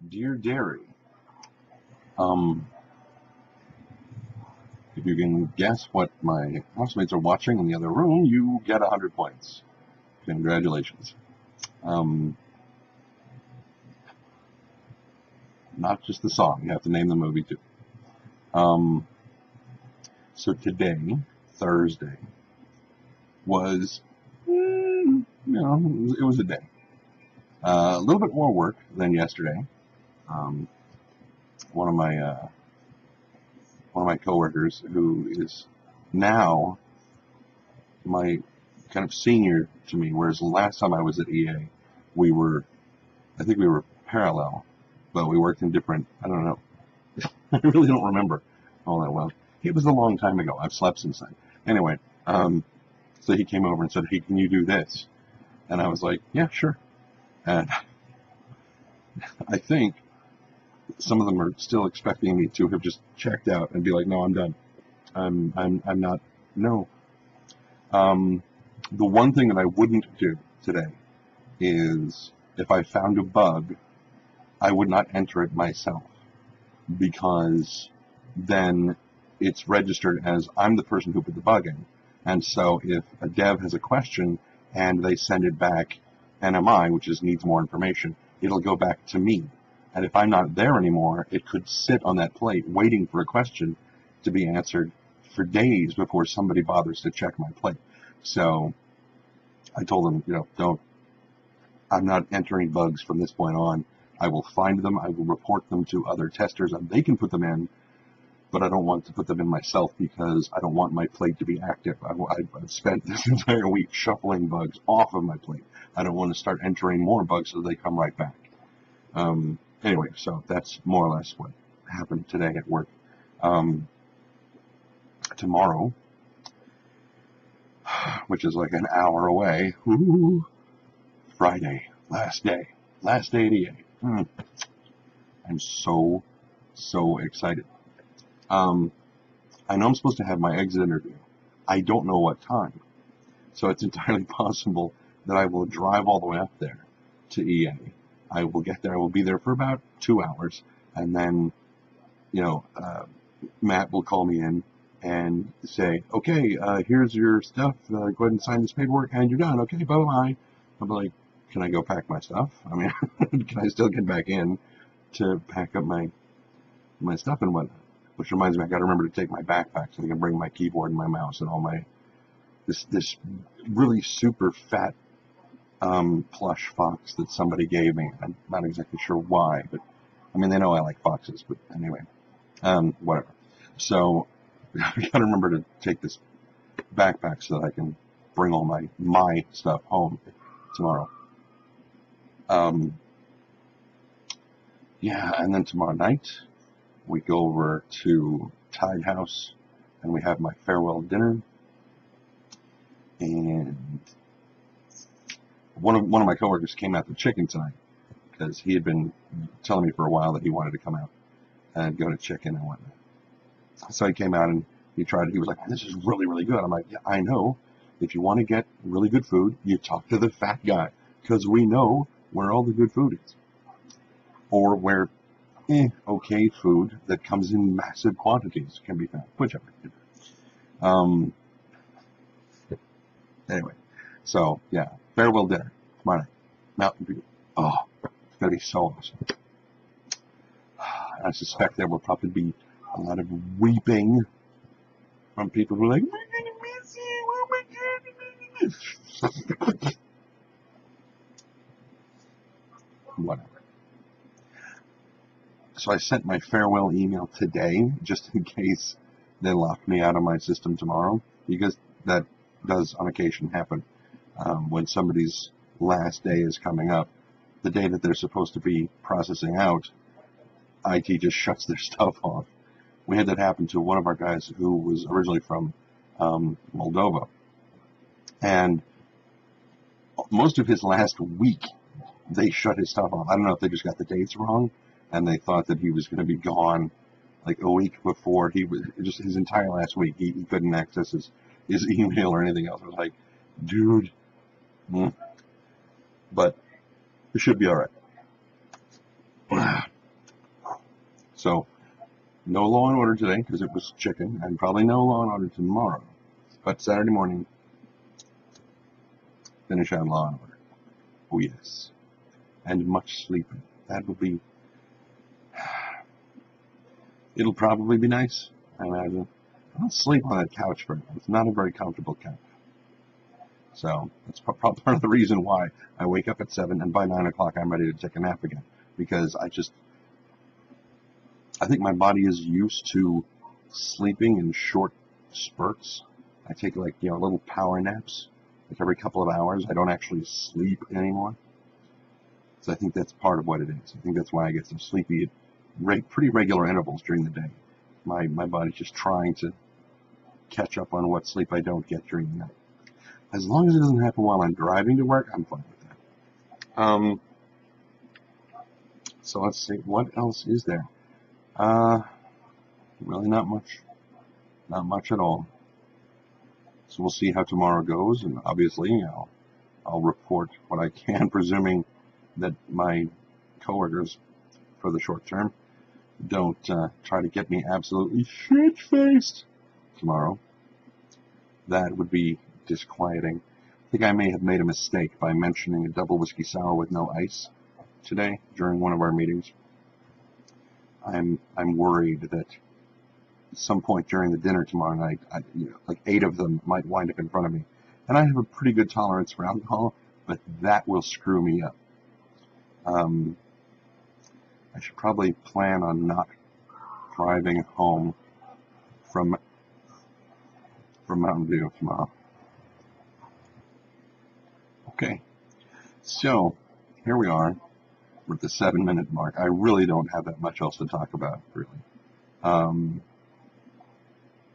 Dear Dairy, um, if you can guess what my housemates are watching in the other room, you get 100 points. Congratulations. Um, not just the song, you have to name the movie too. So today, Thursday, was, it was a day. A little bit more work than yesterday. One of my coworkers, who is now my kind of senior to me, whereas the last time I was at EA, I think we were parallel, but we worked in different, I don't know, I really don't remember all that well. It was a long time ago. I've slept since then. Anyway, so he came over and said, "Hey, can you do this?" And I was like, "Yeah, sure." And I think some of them are still expecting me to have just checked out and be like, "No, I'm done. I'm not. No." The one thing that I wouldn't do today is, if I found a bug, I would not enter it myself, because then it's registered as I'm the person who put the bug in. And so if a dev has a question and they send it back NMI, which is needs more information, it'll go back to me. And if I'm not there anymore, it could sit on that plate waiting for a question to be answered for days before somebody bothers to check my plate. So I told them, I'm not entering bugs from this point on. I will find them, I will report them to other testers, and they can put them in, but I don't want to put them in myself because I don't want my plate to be active. I've spent this entire week shuffling bugs off of my plate. I don't want to start entering more bugs so they come right back. Anyway, so that's more or less what happened today at work. Tomorrow, which is like an hour away, Friday, last day at EA. I'm so excited. I know I'm supposed to have my exit interview. I don't know what time. So it's entirely possible that I will drive all the way up there to EA. I will get there. I will be there for about 2 hours. And then, Matt will call me in and say, "Okay, here's your stuff. Go ahead and sign this paperwork and you're done. Okay, bye-bye." I'll be like, "Can I go pack my stuff? I mean, can I still get back in to pack up my stuff and whatnot?" Which reminds me, I got to remember to take my backpack so I can bring my keyboard and my mouse and all my this really super fat plush fox that somebody gave me. I'm not exactly sure why, but I mean, they know I like foxes. But anyway, whatever. So I got to remember to take this backpack so that I can bring all my stuff home tomorrow. Yeah, and then tomorrow night we go over to Tide House and we have my farewell dinner. And one of my coworkers came out to chicken tonight because he had been telling me for a while that he wanted to come out and go to chicken and whatnot. So he came out and he was like, "This is really, really good." I'm like, "Yeah, I know. If you want to get really good food, you talk to the fat guy, because we know where all the good food is. Or where okay food that comes in massive quantities can be found, whichever." Anyway, so yeah, farewell dinner tomorrow night, Mountain View. Oh, it's gonna be so awesome. I suspect there will probably be a lot of weeping from people who are like, "We're gonna miss you, oh my god." Whatever. So I sent my farewell email today, just in case they lock me out of my system tomorrow, because that does on occasion happen. When somebody's last day is coming up, the day that they're supposed to be processing out, IT just shuts their stuff off. We had that happen to one of our guys who was originally from Moldova. And most of his last week, they shut his stuff off. I don't know if they just got the dates wrong, and they thought that he was going to be gone like a week before. He was just his entire last week. He couldn't access his email or anything else. I was like, dude. But it should be all right. So no Law and Order today because it was chicken, and probably no Law and Order tomorrow. But Saturday morning, finish on Law and Order. Oh yes, and much sleeping. That will be. It'll probably be nice, I imagine. I don't sleep on that couch very well. It's not a very comfortable couch. So that's part of the reason why I wake up at 7 and by 9 o'clock I'm ready to take a nap again. Because I think my body is used to sleeping in short spurts. I take like, little power naps, like every couple of hours. I don't actually sleep anymore. So I think that's part of what it is. I think that's why I get so sleepy at pretty regular intervals during the day. My body's just trying to catch up on what sleep I don't get during the night. As long as it doesn't happen while I'm driving to work, I'm fine with that. So let's see, what else is there? Really not much. Not much at all. So we'll see how tomorrow goes, and obviously, I'll report what I can, presuming that my coworkers, for the short term, don't try to get me absolutely shit-faced tomorrow. That would be disquieting. I think I may have made a mistake by mentioning a double whiskey sour with no ice today during one of our meetings. I'm worried that at some point during the dinner tomorrow night, like 8 of them might wind up in front of me. And I have a pretty good tolerance for alcohol, but that will screw me up. I should probably plan on not driving home from Mountain View tomorrow. Okay, so here we are. We're at the 7-minute mark. I really don't have that much else to talk about, really.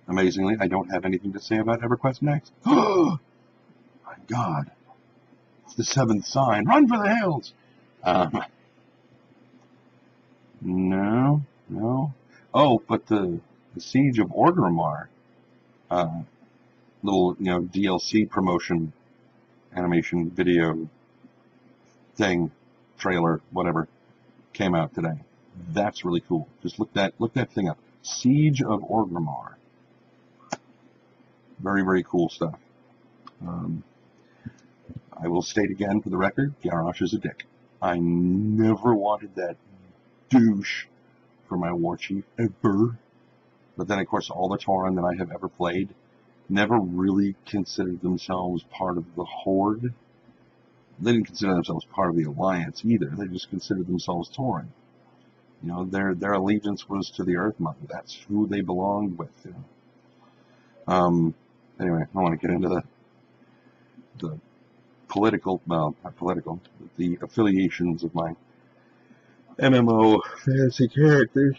Amazingly, I don't have anything to say about EverQuest Next. Oh, my God. It's the 7th sign. Run for the hills! No. Oh, but the Siege of Orgrimmar, little, DLC promotion, animation, video thing, trailer, whatever, came out today. That's really cool. Just look that thing up. Siege of Orgrimmar. Very, very cool stuff. I will state again for the record, Garrosh is a dick. I never wanted that douche for my Warchief ever. But then, of course, all the Tauren that I have ever played never really considered themselves part of the Horde. They didn't consider themselves part of the Alliance either. They just considered themselves Tauren. Their allegiance was to the Earth Mother. That's who they belonged with. Anyway, I want to get into the political, well, not political, but the affiliations of my MMO fantasy characters.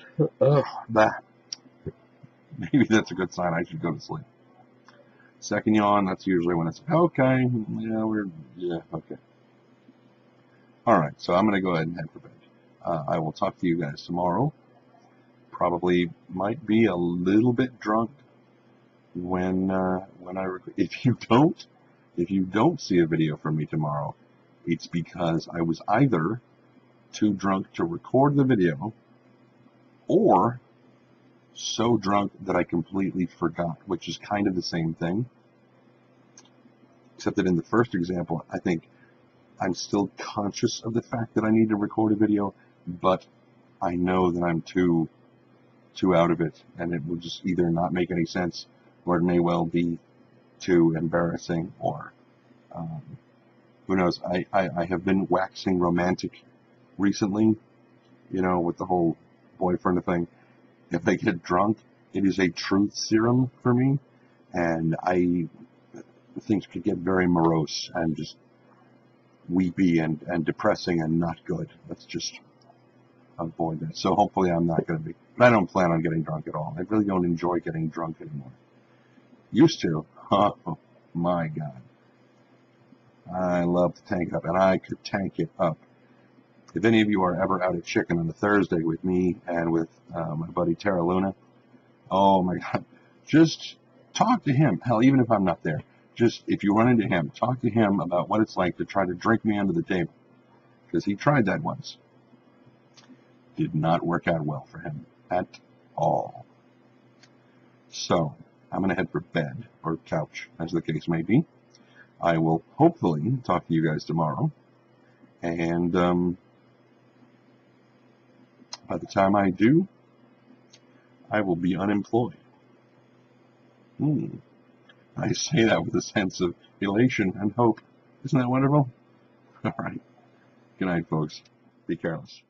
Maybe that's a good sign I should go to sleep. Second yawn, that's usually when it's, okay, okay. Alright, so I'm going to go ahead and head for bed. I will talk to you guys tomorrow. Probably might be a little bit drunk when I record. If you don't see a video from me tomorrow, it's because I was either too drunk to record the video or so drunk that I completely forgot, which is kind of the same thing. Except that in the first example, I think I'm still conscious of the fact that I need to record a video, but I know that I'm too out of it, and it will just either not make any sense, or it may well be too embarrassing, or who knows. I have been waxing romantic recently, with the whole boyfriend thing. If I get drunk, it is a truth serum for me, and things could get very morose and just weepy and depressing and not good. Let's just avoid that. So hopefully I'm not going to be. But I don't plan on getting drunk at all. I really don't enjoy getting drunk anymore. Used to. Oh, my God. I love to tank up, and I could tank it up. If any of you are ever out at Chicken on a Thursday with me and with my buddy Terra Luna, oh my God, just talk to him. Hell, even if I'm not there, just if you run into him, talk to him about what it's like to try to drink me under the table. Because he tried that once. Did not work out well for him. at all. So, I'm going to head for bed, or couch, as the case may be. I will hopefully talk to you guys tomorrow. And by the time I do, I will be unemployed. I say that with a sense of elation and hope. Isn't that wonderful? All right. Good night, folks. Be careless.